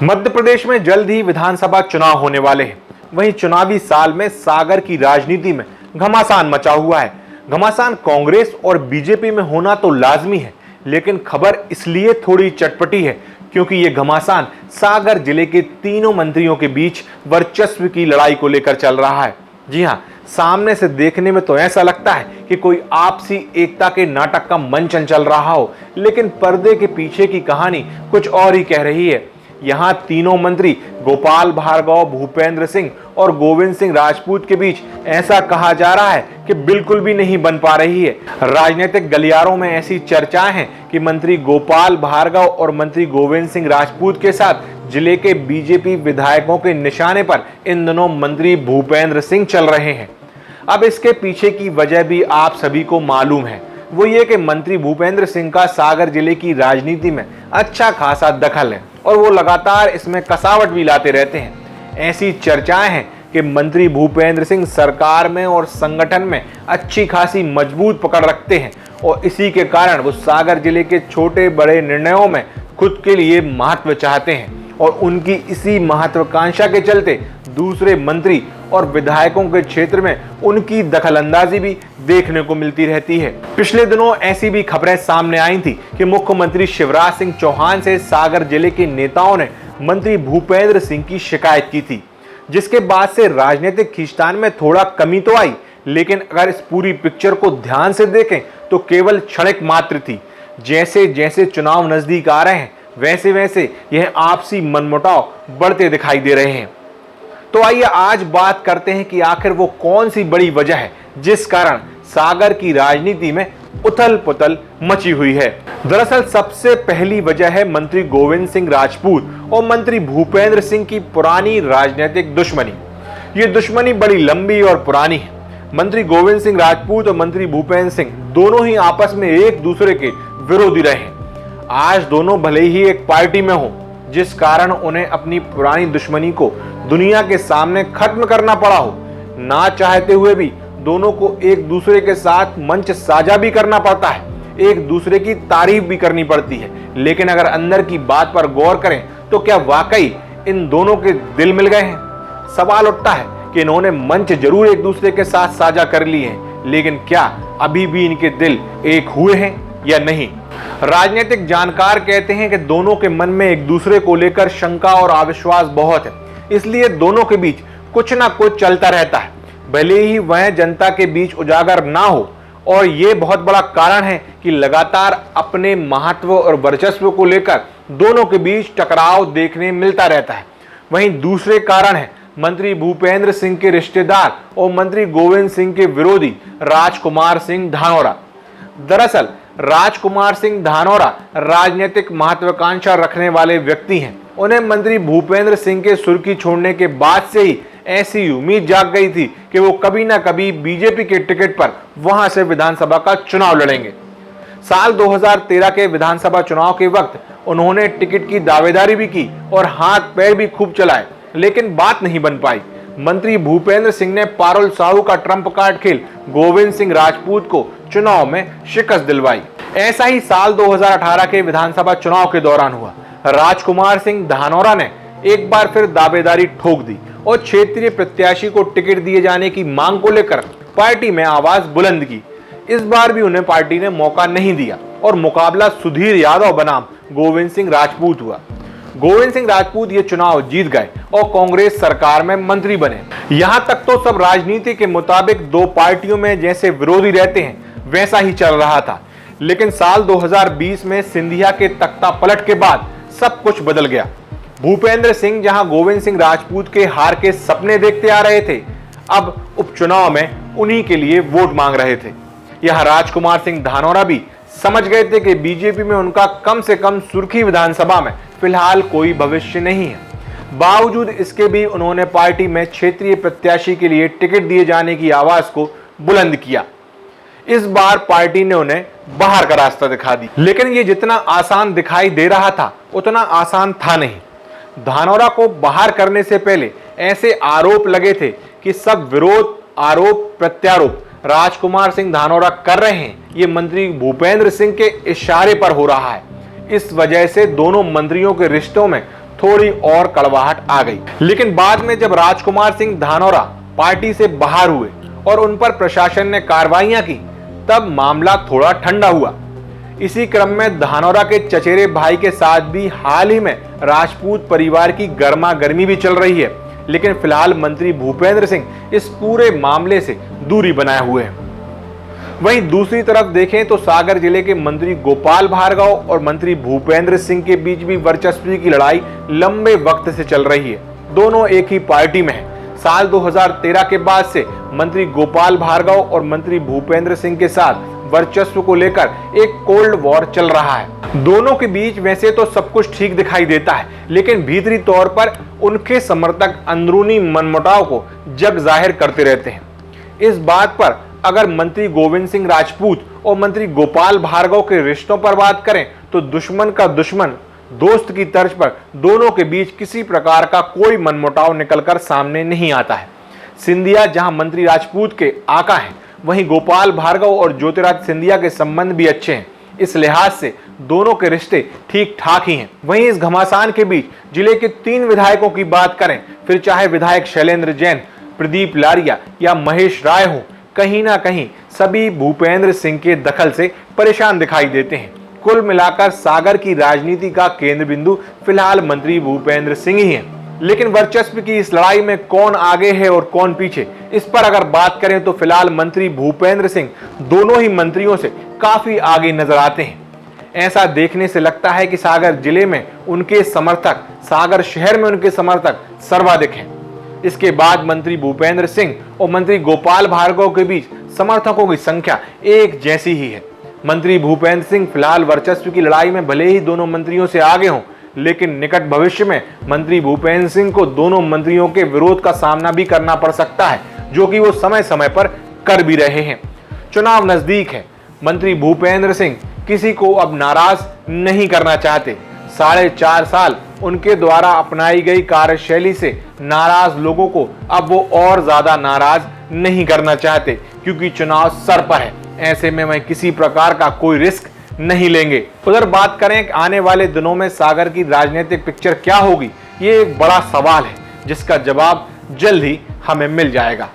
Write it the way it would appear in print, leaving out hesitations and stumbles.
मध्य प्रदेश में जल्द ही विधानसभा चुनाव होने वाले हैं। वहीं चुनावी साल में सागर की राजनीति में घमासान मचा हुआ है। घमासान कांग्रेस और बीजेपी में होना तो लाजमी है, लेकिन खबर इसलिए थोड़ी चटपटी है क्योंकि ये घमासान सागर जिले के तीनों मंत्रियों के बीच वर्चस्व की लड़ाई को लेकर चल रहा है। जी हाँ, सामने से देखने में तो ऐसा लगता है कि कोई आपसी एकता के नाटक का मंचन चल रहा हो, लेकिन पर्दे के पीछे की कहानी कुछ और ही कह रही है। यहाँ तीनों मंत्री गोपाल भार्गव, भूपेंद्र सिंह और गोविंद सिंह राजपूत के बीच ऐसा कहा जा रहा है कि बिल्कुल भी नहीं बन पा रही है। राजनीतिक गलियारों में ऐसी चर्चाएं हैं कि मंत्री गोपाल भार्गव और मंत्री गोविंद सिंह राजपूत के साथ जिले के बीजेपी विधायकों के निशाने पर इन दोनों मंत्री भूपेंद्र सिंह चल रहे हैं। अब इसके पीछे की वजह भी आप सभी को मालूम है, वो ये कि मंत्री भूपेंद्र सिंह का सागर जिले की राजनीति में अच्छा खासा दखल है और वो लगातार इसमें कसावट भी लाते रहते हैं। ऐसी चर्चाएं हैं कि मंत्री भूपेंद्र सिंह सरकार में और संगठन में अच्छी खासी मजबूत पकड़ रखते हैं और इसी के कारण वो सागर जिले के छोटे बड़े निर्णयों में खुद के लिए महत्व चाहते हैं और उनकी इसी महत्वाकांक्षा के चलते दूसरे मंत्री और विधायकों के क्षेत्र में उनकी दखलंदाजी भी देखने को मिलती रहती है। पिछले दिनों ऐसी भी खबरें सामने आई थी कि मुख्यमंत्री शिवराज सिंह चौहान से सागर जिले के नेताओं ने मंत्री भूपेंद्र सिंह की शिकायत की थी, जिसके बाद से राजनीतिक खींचतान में थोड़ा कमी तो आई, लेकिन अगर इस पूरी पिक्चर को ध्यान से देखें तो केवल क्षणिक मात्र थी। जैसे जैसे चुनाव नजदीक आ रहे हैं वैसे वैसे यह आपसी मनमुटाव बढ़ते दिखाई दे रहे हैं। तो आइए आज बात करते हैं कि आखिर वो कौन सी बड़ी वजह है जिस कारण सागर की राजनीति में उथल पुथल मची हुई है। दरअसल सबसे पहली वजह है मंत्री गोविंद सिंह राजपूत और मंत्री भूपेंद्र सिंह की पुरानी राजनीतिक दुश्मनी। ये दुश्मनी बड़ी लंबी और पुरानी है। मंत्री गोविंद सिंह राजपूत और मंत्री भूपेंद्र सिंह दोनों ही आपस में एक दूसरे के विरोधी रहे हैं। आज दोनों भले ही एक पार्टी में हो, जिस कारण उन्हें अपनी पुरानी दुश्मनी को दुनिया के सामने खत्म करना पड़ा हो, ना चाहते हुए भी दोनों को एक दूसरे के साथ मंच साझा भी करना पड़ता है, एक दूसरे की तारीफ भी करनी पड़ती है। लेकिन अगर अंदर की बात पर गौर करें तो क्या वाकई इन दोनों के दिल मिल गए हैं? सवाल उठता है कि इन्होंने मंच जरूर एक दूसरे के साथ साझा कर लिए हैं, लेकिन क्या अभी भी इनके दिल एक हुए हैं या नहीं? राजनीतिक जानकार कहते हैं कि दोनों के मन में एक दूसरे को लेकर शंका और अविश्वास बहुत है, इसलिए दोनों के बीच कुछ ना कुछ चलता रहता है, भले ही वह जनता के बीच उजागर ना हो। और ये बहुत बड़ा कारण है कि लगातार अपने महत्व और वर्चस्व को लेकर दोनों के बीच टकराव देखने मिलता रहता है। वहीं दूसरे कारण है मंत्री भूपेंद्र सिंह के रिश्तेदार और मंत्री गोविंद सिंह के विरोधी राजकुमार सिंह धानोरा। दरअसल राजकुमार सिंह धानोरा राजनीतिक महत्वाकांक्षा रखने वाले व्यक्ति हैं। उन्हें मंत्री भूपेंद्र सिंह के सुर्खी छोड़ने के बाद से ही ऐसी उम्मीद जाग गई थी कि वो कभी ना कभी बीजेपी के टिकट पर वहां से विधानसभा का चुनाव लड़ेंगे। साल 2013 के विधानसभा चुनाव के वक्त उन्होंने टिकट की दावेदारी भी की और हाथ पैर भी खूब चलाए, लेकिन बात नहीं बन पाई। मंत्री भूपेंद्र सिंह ने पारुल साहू का ट्रंप कार्ड खेल गोविंद सिंह राजपूत को चुनाव में शिकस्त दिलवाई। ऐसा ही साल 2018 के विधानसभा चुनाव के दौरान हुआ। राजकुमार सिंह धानोरा ने एक बार फिर दावेदारी ठोक दी और क्षेत्रीय प्रत्याशी को टिकट दिए जाने की मांग को लेकर पार्टी में आवाज बुलंद की। इस बार भी उन्हें पार्टी ने मौका नहीं दिया और मुकाबला सुधीर यादव बनाम गोविंद सिंह राजपूत हुआ। गोविंद सिंह राजपूत ये चुनाव जीत गए और कांग्रेस सरकार में मंत्री बने। यहां तक तो सब राजनीति के मुताबिक दो पार्टियों में जैसे विरोधी रहते हैं वैसा ही चल रहा था, लेकिन साल 2020 में सिंधिया के तख्ता पलट के बाद सब कुछ बदल गया। भूपेंद्र सिंह जहां गोविंद सिंह राजपूत के हार के सपने देखते आ रहे थे, अब उपचुनाव में उन्हीं के लिए वोट मांग रहे थे। यह राजकुमार सिंह धानोरा भी समझ गए थे कि बीजेपी में उनका कम से कम सुर्खी विधानसभा में फिलहाल कोई भविष्य नहीं है। बावजूद इसके भी उन्होंने पार्टी में क्षेत्रीय प्रत्याशी के लिए टिकट दिए जाने की आवाज को बुलंद किया। इस बार पार्टी ने उन्हें बाहर का रास्ता दिखा दी, लेकिन ये जितना आसान दिखाई दे रहा था उतना आसान था नहीं। धानोरा को बाहर करने से पहले ऐसे आरोप लगे थे कि सब विरोध, आरोप प्रत्यारोप राजकुमार सिंह धानोरा कर रहे हैं, ये मंत्री भूपेंद्र सिंह के इशारे पर हो रहा है। इस वजह से दोनों मंत्रियों के रिश्तों में थोड़ी और कड़वाहट आ गई। लेकिन बाद में जब राजकुमार सिंह धानोरा पार्टी से बाहर हुए और उन पर प्रशासन ने कार्रवाइयां की, तब मामला थोड़ा ठंडा हुआ। इसी क्रम में धानोरा के चचेरे भाई के साथ भी हाल ही में राजपूत परिवार की गर्मा गर्मी भी चल रही है। लेकिन फिलहाल मंत्री भूपेंद्र सिंह इस पूरे मामले से दूरी बनाए हुए हैं। वहीं दूसरी तरफ देखें तो सागर जिले के मंत्री गोपाल भार्गव और मंत्री भूपेंद्र सिंह के बीच भी वर्चस्व की लड़ाई लंबे वक्त से चल रही है। दोनों एक ही पार्टी में हैं। साल 2013 के बाद से मंत्री गोपाल भार्गव और मंत्री भूपेंद्र सिंह के साथ वर्चस्व को लेकर एक कोल्ड वॉर चल रहा है। दोनों के बीच वैसे तो सब कुछ ठीक दिखाई देता है, लेकिन भीतरी तौर पर उनके समर्थक अंदरूनी मनमुटाव को जग जाहिर करते रहते हैं। इस बात पर अगर मंत्री गोविंद सिंह राजपूत और मंत्री गोपाल भार्गव के रिश्तों पर बात करें तो दुश्मन का दुश्मन दोस्त की तर्ज पर दोनों के बीच किसी प्रकार का कोई मनमुटाव निकलकर सामने नहीं आता है। सिंधिया जहां मंत्री राजपूत के आका हैं, वहीं गोपाल भार्गव और ज्योतिराज सिंधिया के संबंध भी अच्छे हैं। इस लिहाज से दोनों के रिश्ते ठीक ठाक ही हैं। वहीं इस घमासान के बीच जिले के 3 विधायकों की बात करें, फिर चाहे विधायक शैलेंद्र जैन, प्रदीप लारिया या महेश राय हो, कहीं ना कहीं सभी भूपेंद्र सिंह के दखल से परेशान दिखाई देते हैं। कुल मिलाकर सागर की राजनीति का केंद्र बिंदु फिलहाल मंत्री भूपेंद्र सिंह ही हैं। लेकिन वर्चस्व की इस लड़ाई में कौन आगे है और कौन पीछे, इस पर अगर बात करें तो फिलहाल मंत्री भूपेंद्र सिंह दोनों ही मंत्रियों से काफी आगे नजर आते हैं। ऐसा देखने से लगता है कि सागर जिले में उनके समर्थक, सागर शहर में उनके समर्थक सर्वाधिक हैं। इसके बाद मंत्री भूपेंद्र सिंह और मंत्री गोपाल भार्गव के बीच समर्थकों की संख्या एक जैसी ही है। मंत्री भूपेंद्र सिंह फिलहाल वर्चस्व की लड़ाई में भले ही दोनों मंत्रियों से आगे हों, लेकिन निकट भविष्य में मंत्री भूपेंद्र सिंह को दोनों मंत्रियों के विरोध का सामना भी करना पड़ सकता है, जो कि वो समय समय पर कर भी रहे हैं। चुनाव नजदीक है। मंत्री भूपेंद्र सिंह किसी को अब नाराज नहीं करना चाहते। 4.5 साल उनके द्वारा अपनाई गई कार्यशैली से नाराज लोगों को अब वो और ज्यादा नाराज नहीं करना चाहते, क्योंकि चुनाव सर पर है। ऐसे में वह किसी प्रकार का कोई रिस्क नहीं लेंगे। उधर बात करें कि आने वाले दिनों में सागर की राजनीतिक पिक्चर क्या होगी, ये एक बड़ा सवाल है जिसका जवाब जल्द ही हमें मिल जाएगा।